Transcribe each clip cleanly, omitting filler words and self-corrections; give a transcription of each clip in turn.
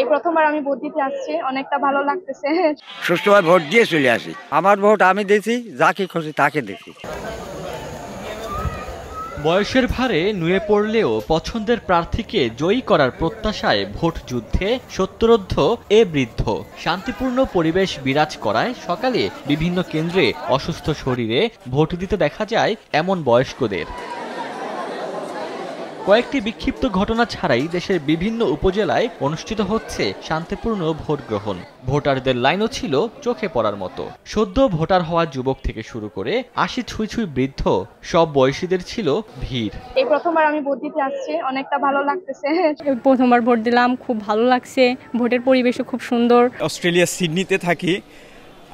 এই প্রথমবার আমি ভোট দিতে আসছি, অনেকটা ভালো লাগতেছে। সুষ্ঠুভাবে ভোট দিয়ে চলে আসি। আমার ভোট আমি দিয়েছি, যাকে খুশি তাকে দিয়েছি। বয়সের ভারে নুয়ে পড়লেও পছন্দের প্রার্থীকে জয়ী করার প্রত্যাশায় ভোট যুদ্ধে সত্তরোর্ধ্ব এ বৃদ্ধ। শান্তিপূর্ণ পরিবেশ বিরাজ করায় সকালে বিভিন্ন কেন্দ্রে অসুস্থ শরীরে ভোট দিতে দেখা যায় এমন বয়স্কদের। কয়েকটি বিক্ষিপ্ত ঘটনা ছাড়াই দেশের বিভিন্ন উপজেলায় অনুষ্ঠিত হচ্ছে শান্তিপূর্ণ ভোট গ্রহণ। ভোটারদের লাইনও ছিল চোখে পড়ার মতো। সদ্য ভোটার হওয়া যুবক থেকে শুরু করে ৮০ ছুঁই ছুঁই বৃদ্ধ সব বয়সীদের ছিল ভিড়। এই প্রথমবার আমি ভোট দিতে আসছি, অনেকটা ভালো লাগতেছে। প্রথমবার ভোট দিলাম, খুব ভালো লাগছে। ভোটের পরিবেশও খুব সুন্দর। অস্ট্রেলিয়া সিডনিতে থাকি,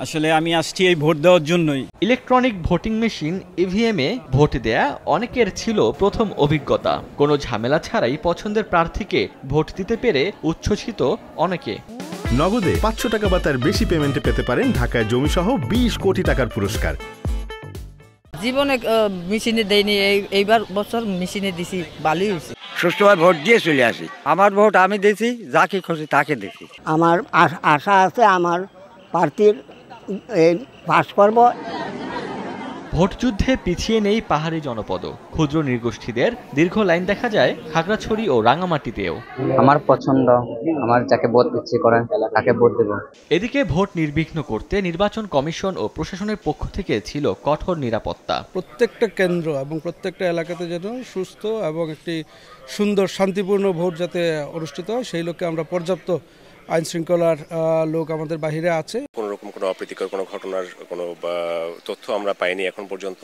আসলে আমি আসছি এই ভোট দেওয়ার জন্যই। ইলেকট্রনিক ভোটিং মেশিন ইভিএমে ভোট দেয়া অনেকের ছিল প্রথম অভিজ্ঞতা। কোনো ঝামেলা ছাড়াই পছন্দের প্রার্থীকে ভোট দিতে পেরে উচ্ছ্বসিত অনেকে। নগদে ৫০০ টাকা বা তার বেশি পেমেন্টে পেতে পারেন ঢাকায় জমিসহ ২০ কোটি টাকার পুরস্কার। জীবনে মেশিনে দেয়নি, এইবার বছর মেশিনে দিছি, ভালোই হয়েছে। সুষ্ঠুভাবে ভোট দিয়ে চলে আসি। আমার ভোট আমি দিয়েছি, যাকে খুশি তাকে দিয়েছি। আমার আশা আছে আমার প্রার্থীর পাস করব। ভোটযুদ্ধে পিছিয়ে নেই পাহাড়ি জনপদ। ক্ষুদ্র নৃগোষ্ঠীদের দীর্ঘ লাইন দেখা যায় খাগড়াছড়ি ও রাঙামাটিতেও। আমার পছন্দ, আমার যাকে ভোট ইচ্ছে করেন তাকে ভোট দেব। এদিকে ভোট নির্বিঘ্ন করতে নির্বাচন কমিশন ও প্রশাসনের পক্ষ থেকে ছিল কঠোর নিরাপত্তা। প্রত্যেকটা কেন্দ্র এবং প্রত্যেকটা এলাকাতে যেন সুস্থ এবং একটি সুন্দর শান্তিপূর্ণ ভোট যাতে অনুষ্ঠিত হয়, সেই লক্ষ্যে আমরা পর্যাপ্ত আইন শৃঙ্খলার লোক আমাদের বাহিরে আছে। কোনো রকম কোনো অপ্রীতিকর কোনো ঘটনার কোনো তথ্য আমরা পাইনি এখন পর্যন্ত,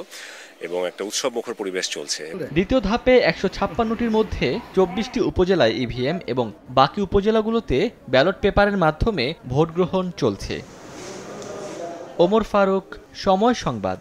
এবং একটা উৎসব মুখর পরিবেশ চলছে। দ্বিতীয় ধাপে ১৫৬টির মধ্যে ২৪টি উপজেলায় ইভিএম এবং বাকি উপজেলাগুলোতে ব্যালট পেপারের মাধ্যমে ভোট গ্রহণ চলছে। ওমর ফারুক, সময় সংবাদ।